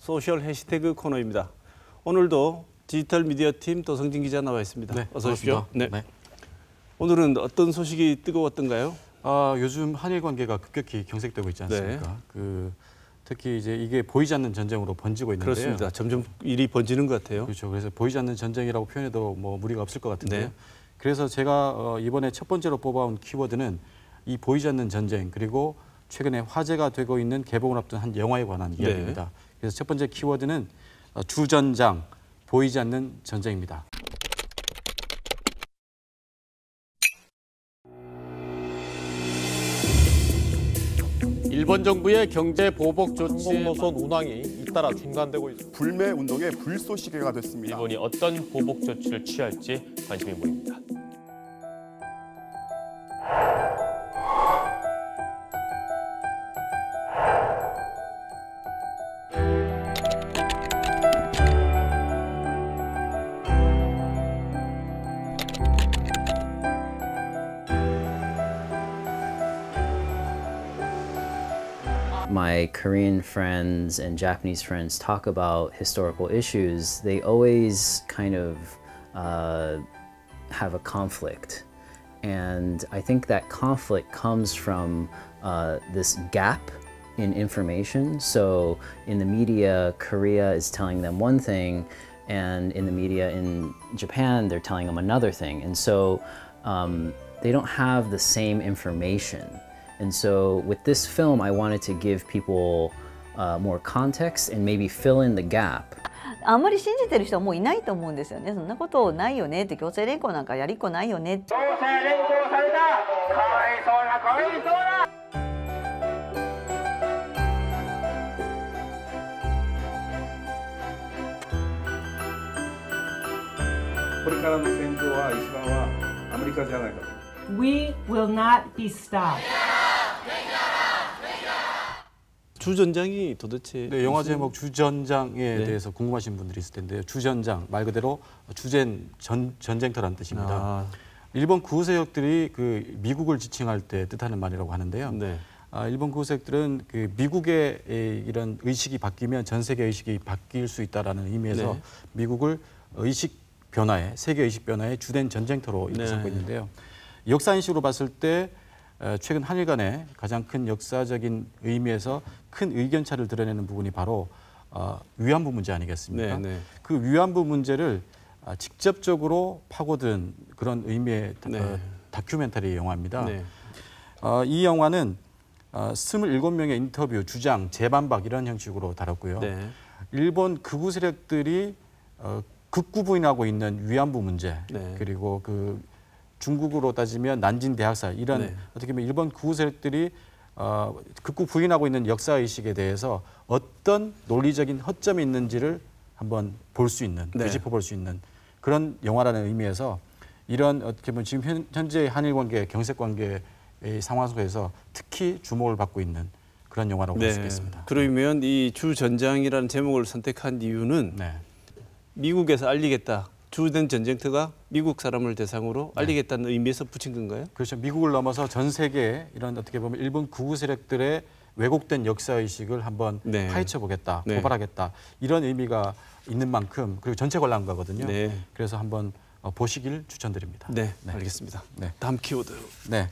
소셜 해시태그 코너입니다. 오늘도 디지털 미디어 팀 도성진 기자 나와 있습니다. 네, 어서 오십시오. 네. 오늘은 어떤 소식이 뜨거웠던가요? 요즘 한일 관계가 급격히 경색되고 있지 않습니까? 네. 특히 이제 이게 보이지 않는 전쟁으로 번지고 있는데요. 그렇습니다. 점점 일이 번지는 것 같아요. 그렇죠. 그래서 보이지 않는 전쟁이라고 표현해도 뭐 무리가 없을 것 같은데요. 네. 그래서 제가 이번에 첫 번째로 뽑아온 키워드는 이 보이지 않는 전쟁 그리고 최근에 화제가 되고 있는 개봉을 앞둔 한 영화에 관한 이야기입니다. 네. 그래서 첫 번째 키워드는 주전장, 보이지 않는 전쟁입니다. 일본 정부의 경제 보복 조치 항공노선 운항이 잇따라 중단되고 있습니다. 불매 운동의 불쏘시개가 됐습니다. 일본이 어떤 보복 조치를 취할지 관심이 모입니다. My Korean friends and Japanese friends talk about historical issues, they always kind of have a conflict. And I think that conflict comes from this gap in information. So in the media, Korea is telling them one thing, and in the media in Japan, they're telling them another thing. And so they don't have the same information. And so with this film, I wanted to give people more context and maybe fill in the gap. あんまり信じてる人はもういないと思うんですよね。そんなことないよねって、強制連行なんかやりっこないよねって。強制連行された、かわいそうな、かわいそうな。これからの戦場は一番はアメリカじゃないかと。We will not be stopped. 주전장이 도대체 네, 영화 제목 주전장에 대해서 궁금하신 분들이 있을 텐데요. 주전장 말 그대로 전쟁터라는 뜻입니다. 일본 구호 세력들이 그 미국을 지칭할 때 뜻하는 말이라고 하는데요. 네. 일본 구호 세력들은 그 미국의 이런 의식이 바뀌면 전 세계 의식이 바뀔 수 있다라는 의미에서 네. 미국을 의식 변화에 세계 의식 변화의 주된 전쟁터로 삼고 있는데요. 역사 인식으로 봤을 때 최근 한일 간의 가장 큰 역사적인 의미에서 큰 의견차를 드러내는 부분이 바로 위안부 문제 아니겠습니까? 네, 네. 그 위안부 문제를 직접적으로 파고든 그런 의미의 다큐멘터리 영화입니다. 네. 이 영화는 27명의 인터뷰, 주장, 재반박 이런 형식으로 다뤘고요. 네. 일본 극우 세력들이 극구 부인하고 있는 위안부 문제 네. 그리고 그 중국으로 따지면 난징 대학살 이런 어떻게 보면 일본 구구 세력들이 극구 부인하고 있는 역사 의식에 대해서 어떤 논리적인 허점이 있는지를 한번 볼 수 있는 되짚어 볼 수 있는 그런 영화라는 의미에서 이런 어떻게 보면 지금 현재 한일 관계 경색 관계의 상황 속에서 특히 주목을 받고 있는 그런 영화라고 볼 수 있겠습니다. 그러면 이 주전장이라는 제목을 선택한 이유는 미국에서 알리겠다. 주된 전쟁터가 미국 사람을 대상으로 알리겠다는 의미에서 붙인 건가요? 그렇죠. 미국을 넘어서 전 세계에 이런 어떻게 보면 일본 극우 세력들의 왜곡된 역사의식을 한번 파헤쳐 보겠다, 고발하겠다 이런 의미가 있는 만큼 그리고 전체 관람가거든요. 그래서 한번 보시길 추천드립니다. 네, 알겠습니다. 다음 키워드. 네,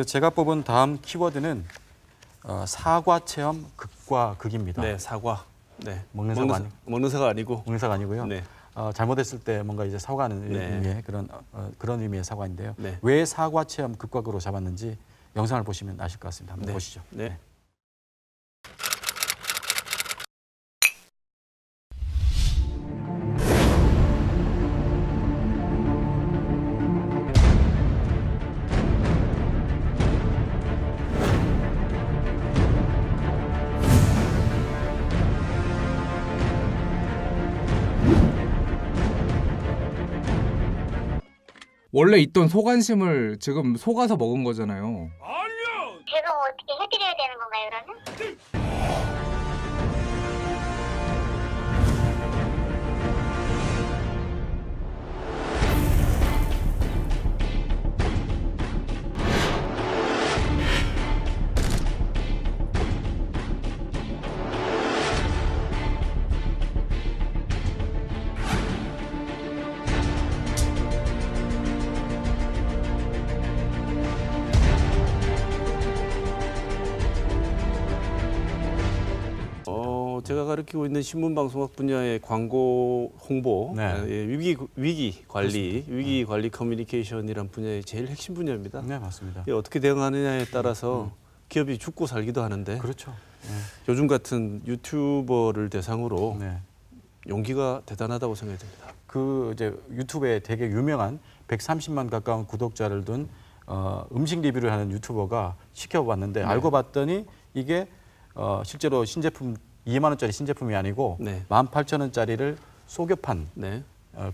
제가 뽑은 다음 키워드는 사과 체험 극과 극입니다. 네, 사과. 네, 먹는 사과 먹는 사과 아니고. 먹는 사과 아니고요. 네. 잘못했을 때 뭔가 이제 사과하는 의미의 그런 의미의 사과인데요. 왜 사과 체험 극과극으로 잡았는지 영상을 보시면 아실 것 같습니다. 한번 보시죠. 네. 원래 있던 소관심을 지금 속아서 먹은 거잖아요. 아니요! 제가 어떻게 해드려야 되는 건가요, 그러면? 제가 가르치고 있는 신문방송학 분야의 광고 홍보, 네. 위기 관리 커뮤니케이션이란 분야의 제일 핵심 분야입니다. 네, 맞습니다. 이게 어떻게 대응하느냐에 따라서 기업이 죽고 살기도 하는데 그렇죠. 네. 요즘 같은 유튜버를 대상으로 네. 용기가 대단하다고 생각이 듭니다. 그 이제 유튜브에 되게 유명한 130만 가까운 구독자를 둔 음식 리뷰를 하는 유튜버가 시켜봤는데 알고 봤더니 이게 실제로 신제품 2만 원짜리 신제품이 아니고 18,000원짜리를 속여판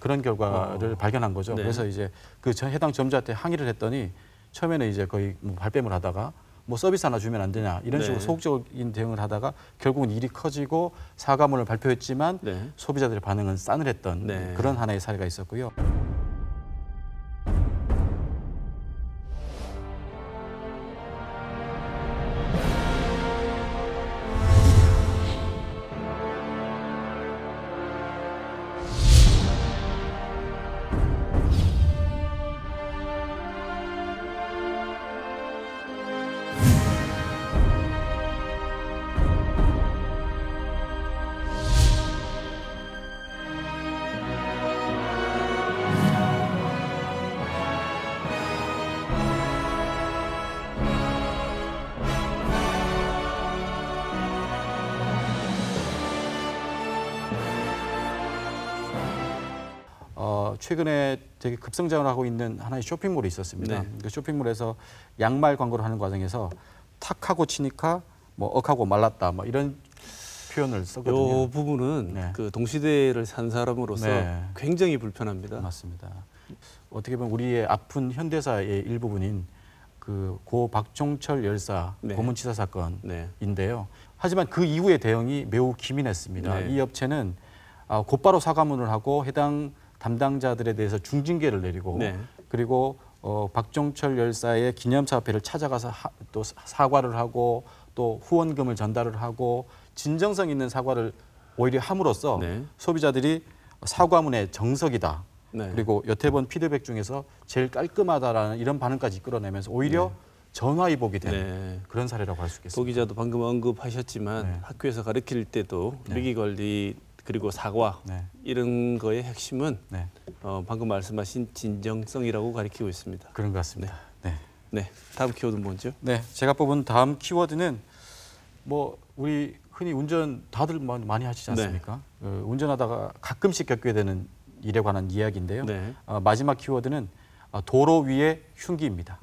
그런 결과를 발견한 거죠. 그래서 이제 그 해당 점주한테 항의를 했더니 처음에는 이제 거의 뭐 발뺌을 하다가 뭐 서비스 하나 주면 안 되냐 이런 식으로 소극적인 대응을 하다가 결국은 일이 커지고 사과문을 발표했지만 소비자들의 반응은 싸늘했던 그런 하나의 사례가 있었고요. 최근에 되게 급성장을 하고 있는 하나의 쇼핑몰이 있었습니다. 그 쇼핑몰에서 양말 광고를 하는 과정에서 탁하고 치니까 뭐 억하고 말랐다 뭐 이런 표현을 썼거든요. 이 부분은 그 동시대를 산 사람으로서 굉장히 불편합니다. 맞습니다. 어떻게 보면 우리의 아픈 현대사의 일부분인 그 고 박종철 열사 고문치사 사건인데요. 하지만 그 이후의 대응이 매우 기민했습니다. 이 업체는 곧바로 사과문을 하고 해당 담당자들에 대해서 중징계를 내리고 그리고 박종철 열사의 기념사업회를 찾아가서 또 사과를 하고 또 후원금을 전달을 하고 진정성 있는 사과를 오히려 함으로써 소비자들이 사과문의 정석이다. 그리고 여태 본 피드백 중에서 제일 깔끔하다라는 이런 반응까지 이끌어내면서 오히려 전화위복이 되는 그런 사례라고 할 수 있겠습니다. 도 기자도 방금 언급하셨지만 학교에서 가르칠 때도 위기관리 그리고 사과 이런 거의 핵심은 방금 말씀하신 진정성이라고 가르치고 있습니다. 그런 것 같습니다. 네, 다음 키워드는 뭐죠? 네, 제가 뽑은 다음 키워드는 뭐 우리 흔히 운전 다들 많이 하시지 않습니까? 운전하다가 가끔씩 겪게 되는 일에 관한 이야기인데요. 마지막 키워드는 도로 위의 흉기입니다.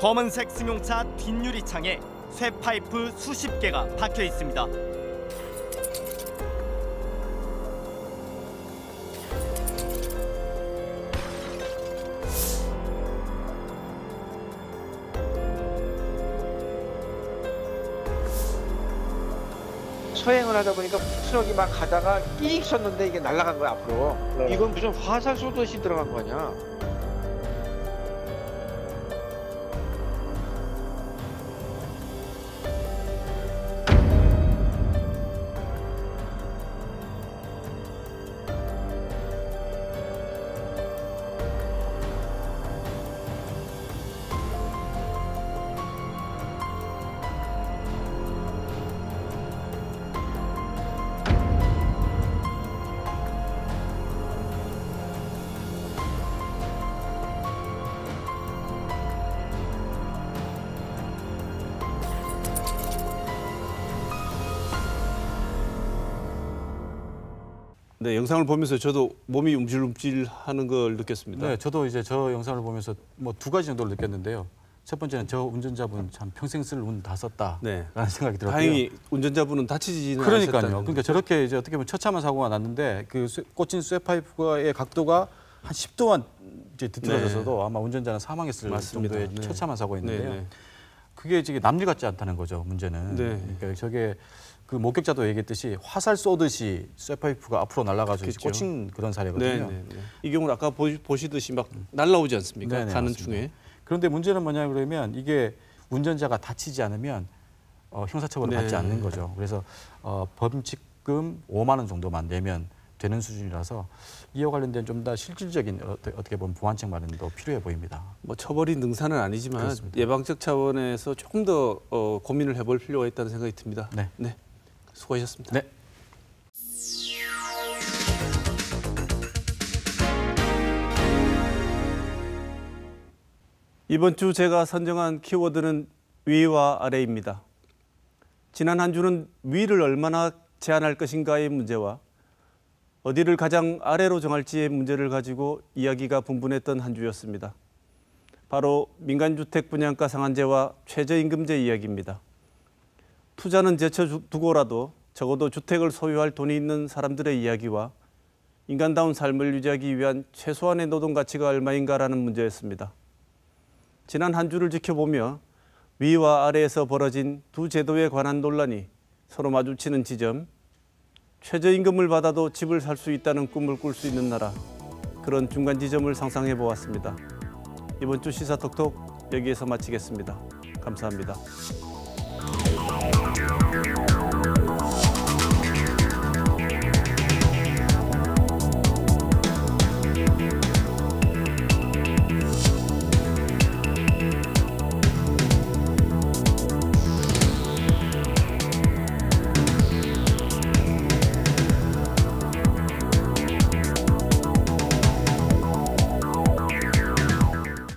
검은색 승용차 뒷유리창에 쇠파이프 수십 개가 박혀 있습니다. 서행을 하다 보니까 트럭이 막 가다가 끼익 섰는데 이게 날아간 거야 앞으로. 이건 무슨 화살 쏘듯이 들어간 거냐. 네, 영상을 보면서 저도 몸이 움찔움찔하는 걸 느꼈습니다. 네, 저도 이제 저 영상을 보면서 뭐 두 가지 정도를 느꼈는데요. 첫 번째는 저 운전자분 참 평생 쓸 운 다 썼다라는 생각이 들었고요. 다행히 운전자분은 다치지는 그러니까요. 않으셨다는. 그러니까 저렇게 이제 어떻게 보면 처참한 사고가 났는데 그 꽂힌 쇠파이프의 각도가 한 10도만 이제 뒤틀어져서도 아마 운전자는 사망했을 정도의 처참한 사고였는데요. 그게 지금 남일 같지 않다는 거죠. 문제는. 그러니까 저게 그 목격자도 얘기했듯이 화살 쏘듯이 쇠파이프가 앞으로 날아가지고 꽂힌 그런 사례거든요. 이 경우는 아까 보시듯이 막 날라오지 않습니까? 가는 중에. 그런데 문제는 뭐냐 그러면 이게 운전자가 다치지 않으면 형사처벌을 받지 않는 거죠. 그래서 범칙금 5만 원 정도만 내면 되는 수준이라서 이와 관련된 좀 더 실질적인 어떻게 보면 보완책 마련도 필요해 보입니다. 뭐 처벌이 능사는 아니지만 그렇습니다. 예방적 차원에서 조금 더 고민을 해볼 필요가 있다는 생각이 듭니다. 네. 수고하셨습니다. 네. 이번 주 제가 선정한 키워드는 위와 아래입니다. 지난 한 주는 위를 얼마나 제한할 것인가의 문제와 어디를 가장 아래로 정할지의 문제를 가지고 이야기가 분분했던 한 주였습니다. 바로 민간주택 분양가 상한제와 최저임금제 이야기입니다. 투자는 제쳐두고라도 적어도 주택을 소유할 돈이 있는 사람들의 이야기와 인간다운 삶을 유지하기 위한 최소한의 노동 가치가 얼마인가라는 문제였습니다. 지난 한 주를 지켜보며 위와 아래에서 벌어진 두 제도에 관한 논란이 서로 마주치는 지점, 최저임금을 받아도 집을 살 수 있다는 꿈을 꿀 수 있는 나라, 그런 중간 지점을 상상해 보았습니다. 이번 주 시사톡톡 여기에서 마치겠습니다. 감사합니다.